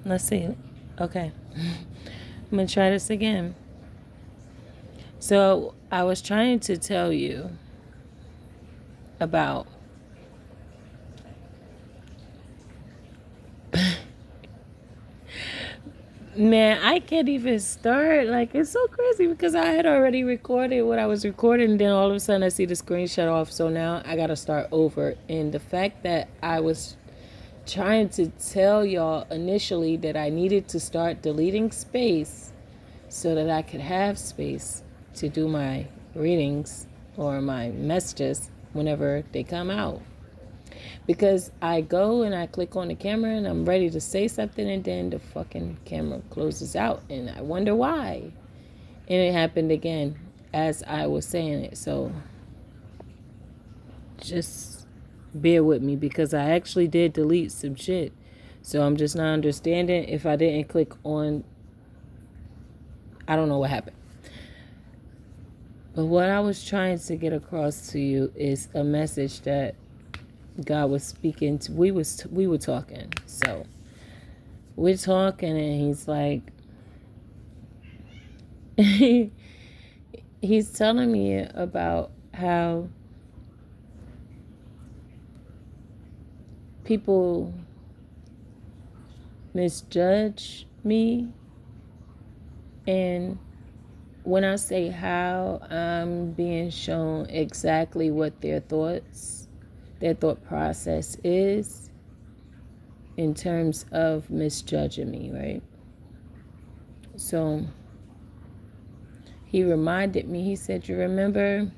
Let's see. Okay. I'm going to try this again. So I was trying to tell you about, man, I can't even start. Like, it's so crazy because I had already recorded what I was recording. And then all of a sudden I see the screen shut off. So now I got to start over. And the fact that I was trying to tell y'all initially that I needed to start deleting space so that I could have space to do my readings or my messages whenever they come out. Because I go and I click on the camera and I'm ready to say something and then the fucking camera closes out and I wonder why. And it happened again as I was saying it. So just bear with me because I actually did delete some shit. So I'm just not understanding if I didn't click on, I don't know what happened. But what I was trying to get across to you is a message that God was speaking to. We were talking. So we're talking and he's like he's telling me about how people misjudge me, and when I say how, I'm being shown exactly what their thought process is in terms of misjudging me, right? So he reminded me, he said, you remember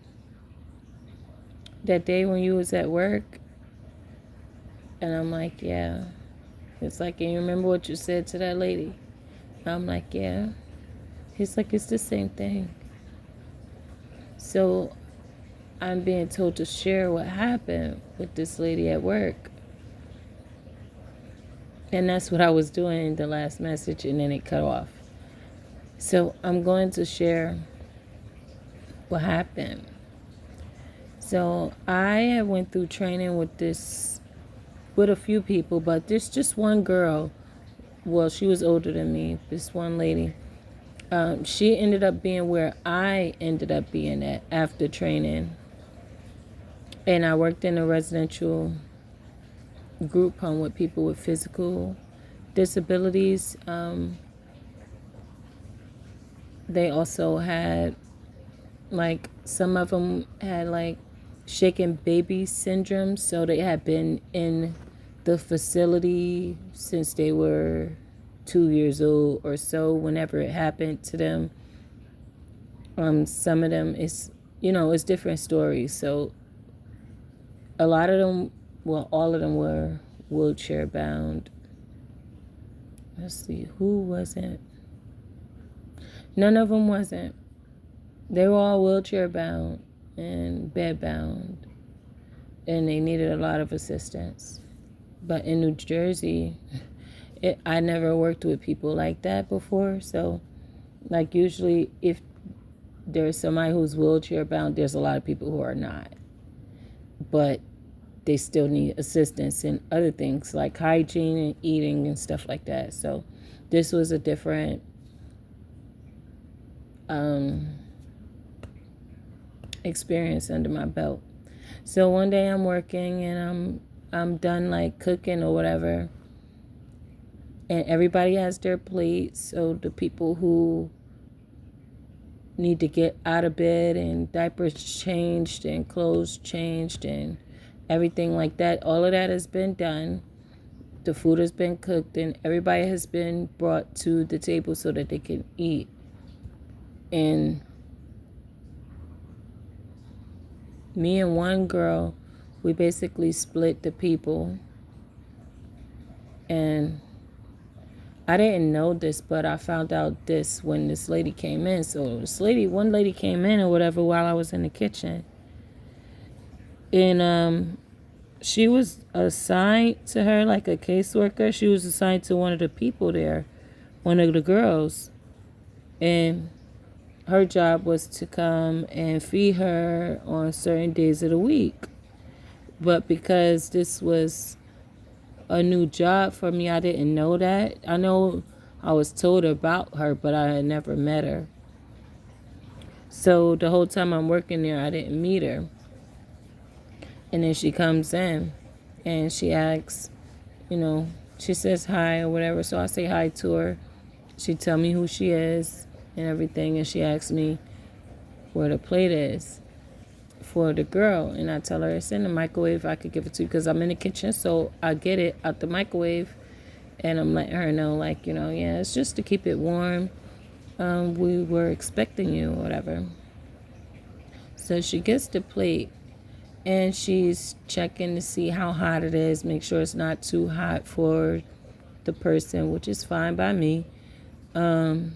that day when you was at work? And I'm like, yeah. It's like, and you remember what you said to that lady? I'm like, yeah. He's like, it's the same thing. So I'm being told to share what happened with this lady at work. And that's what I was doing in the last message, and then it cut off. So I'm going to share what happened. So I went through training with a few people, but there's just one girl. Well, she was older than me, this one lady. She ended up being where I ended up being at after training. And I worked in a residential group home with people with physical disabilities. They also had, like, some of them had, like, shaken baby syndrome. So they had been in the facility since they were 2 years old or so whenever it happened to them. Some of them it's different stories. So a lot of them, well, all of them were wheelchair bound. Let's see, who wasn't? None of them wasn't. They were all wheelchair bound and bed bound, and they needed a lot of assistance. But in New Jersey, I never worked with people like that before. So, like, usually if there's somebody who's wheelchair bound, there's a lot of people who are not. But they still need assistance in other things like hygiene and eating and stuff like that. So this was a different experience under my belt. So one day I'm working and I'm done, like, cooking or whatever, and everybody has their plates. So the people who need to get out of bed and diapers changed and clothes changed and everything like that, all of that has been done. The food has been cooked and everybody has been brought to the table so that they can eat. And me and one girl, we basically split the people. And I didn't know this, but I found out this when this lady came in. So one lady came in or whatever while I was in the kitchen. And she was assigned to her like a caseworker. She was assigned to one of the people there, one of the girls. And her job was to come and feed her on certain days of the week. But because this was a new job for me. I didn't know that. I know I was told about her, but I had never met her. So the whole time I'm working there, I didn't meet her. And then she comes in and she asks, you know, she says hi or whatever. So I say hi to her. She tell me who she is and everything. And she asks me where the plate is for the girl. And I tell her it's in the microwave. I could give it to you because I'm in the kitchen. So I get it out the microwave. And I'm letting her know, like, you know, yeah, it's just to keep it warm. We were expecting you or whatever. So she gets the plate and she's checking to see how hot it is, make sure it's not too hot for the person, which is fine by me. And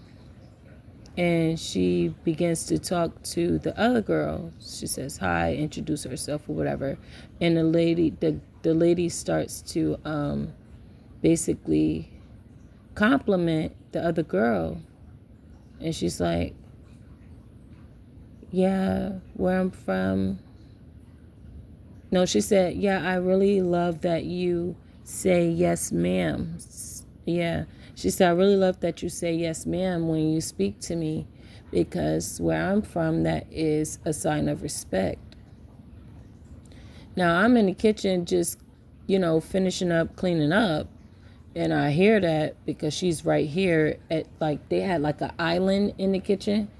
she begins to talk to the other girl. She says hi, introduce herself or whatever. And the lady starts to basically compliment the other girl. And she's like, yeah, where I'm from. No, she said, yeah, I really love that you say yes, ma'am. Yeah. She said, I really love that you say yes, ma'am, when you speak to me, because where I'm from, that is a sign of respect. Now, I'm in the kitchen just, finishing up, cleaning up. And I hear that because she's right here at, like, they had like an island in the kitchen.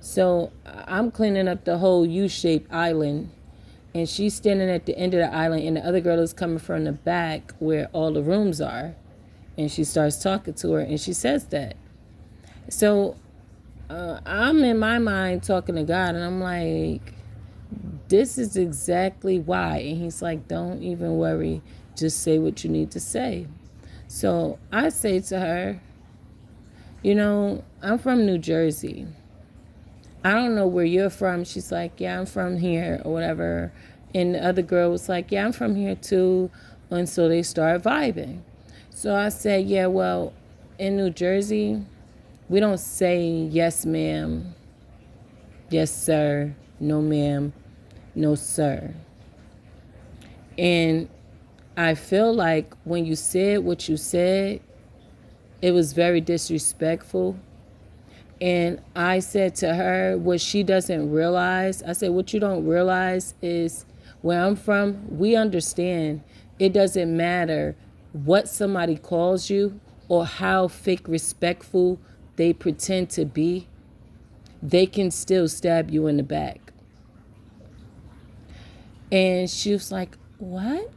So I'm cleaning up the whole U-shaped island. And she's standing at the end of the island, and the other girl is coming from the back where all the rooms are. And she starts talking to her, and she says that. So I'm in my mind talking to God, and I'm like, this is exactly why. And he's like, don't even worry. Just say what you need to say. So I say to her, I'm from New Jersey. I don't know where you're from. She's like, yeah, I'm from here or whatever. And the other girl was like, yeah, I'm from here too. And so they start vibing. So I said, yeah, well, in New Jersey, we don't say yes, ma'am, yes, sir, no, ma'am, no, sir. And I feel like when you said what you said, it was very disrespectful. And I said to her, what she doesn't realize, I said, what you don't realize is where I'm from, we understand it doesn't matter what somebody calls you or how fake respectful they pretend to be, they can still stab you in the back. And she was like, what?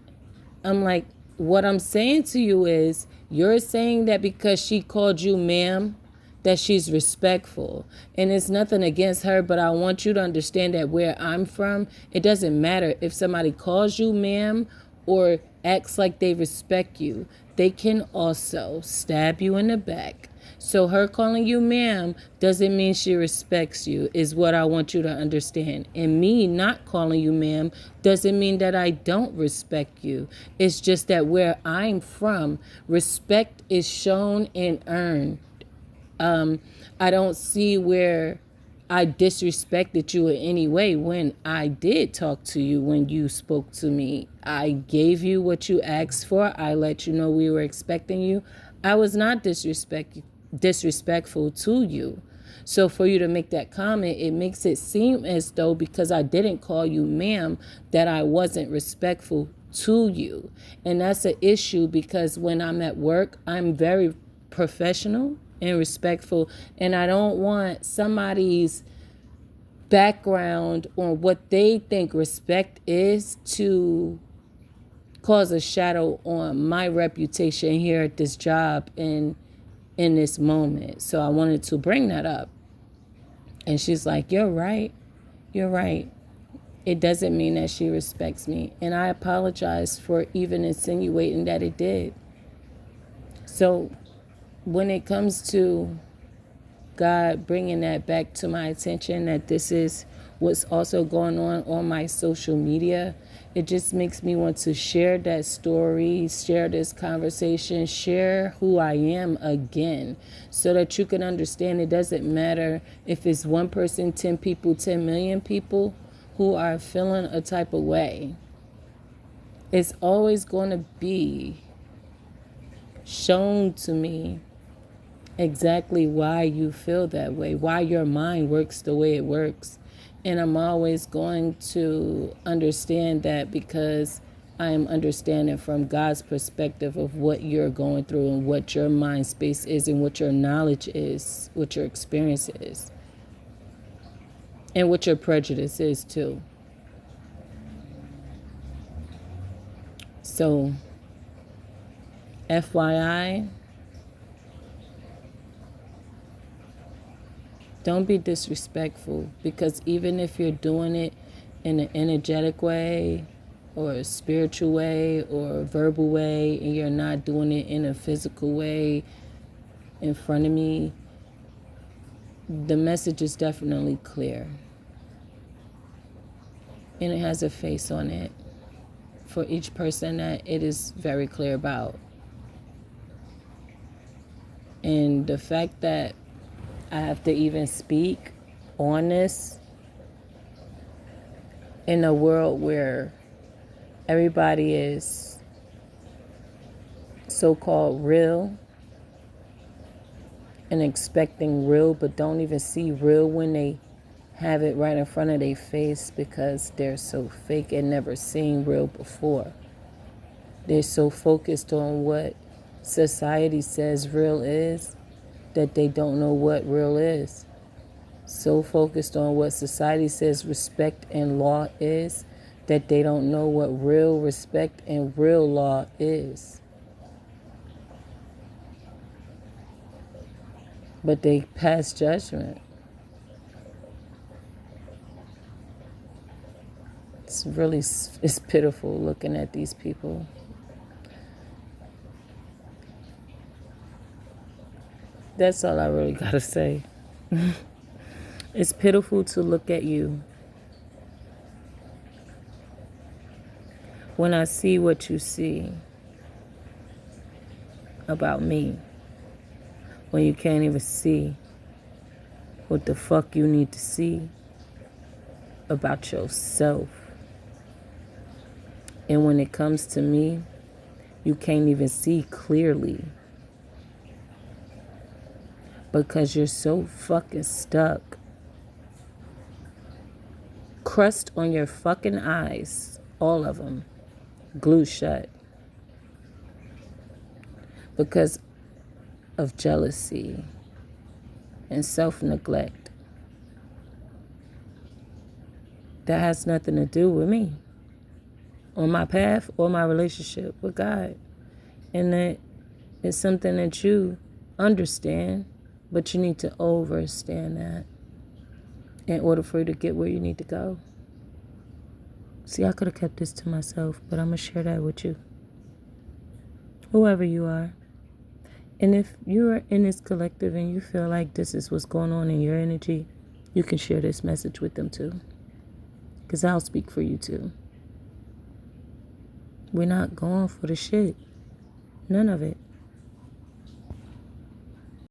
I'm like, what I'm saying to you is, you're saying that because she called you ma'am, that she's respectful. And it's nothing against her, but I want you to understand that where I'm from, it doesn't matter if somebody calls you ma'am or acts like they respect you. They can also stab you in the back. So her calling you ma'am doesn't mean she respects you, is what I want you to understand. And me not calling you ma'am doesn't mean that I don't respect you. It's just that where I'm from, respect is shown and earned. I don't see where I disrespected you in any way when I did talk to you, when you spoke to me. I gave you what you asked for. I let you know we were expecting you. I was not disrespectful to you. So for you to make that comment, it makes it seem as though because I didn't call you ma'am, that I wasn't respectful to you. And that's an issue because when I'm at work, I'm very professional and respectful, and I don't want somebody's background on what they think respect is to cause a shadow on my reputation here at this job in this moment. So I wanted to bring that up. And she's like, you're right. It doesn't mean that she respects me. And I apologize for even insinuating that it did. So when it comes to God bringing that back to my attention, that this is what's also going on my social media, it just makes me want to share that story, share this conversation, share who I am again, so that you can understand it doesn't matter if it's one person, 10 people, 10 million people who are feeling a type of way. It's always going to be shown to me exactly why you feel that way, why your mind works the way it works. And I'm always going to understand that because I am understanding from God's perspective of what you're going through and what your mind space is and what your knowledge is, what your experience is, and what your prejudice is too. So, FYI, don't be disrespectful, because even if you're doing it in an energetic way or a spiritual way or a verbal way and you're not doing it in a physical way in front of me, the message is definitely clear. And it has a face on it for each person that it is very clear about. And the fact that I have to even speak on this in a world where everybody is so-called real and expecting real, but don't even see real when they have it right in front of their face because they're so fake and never seen real before. They're so focused on what society says real is that they don't know what real is. So focused on what society says respect and law is that they don't know what real respect and real law is. But they pass judgment. It's pitiful looking at these people. That's all I really gotta say. It's pitiful to look at you when I see what you see about me, when you can't even see what the fuck you need to see about yourself. And when it comes to me, you can't even see clearly because you're so fucking stuck. Crust on your fucking eyes, all of them, glued shut because of jealousy and self-neglect. That has nothing to do with me, or my path, or my relationship with God. And that is something that you understand, but you need to overstand that in order for you to get where you need to go. See, I could have kept this to myself, but I'm going to share that with you. Whoever you are. And if you're in this collective and you feel like this is what's going on in your energy, you can share this message with them too. Because I'll speak for you too. We're not going for the shit. None of it.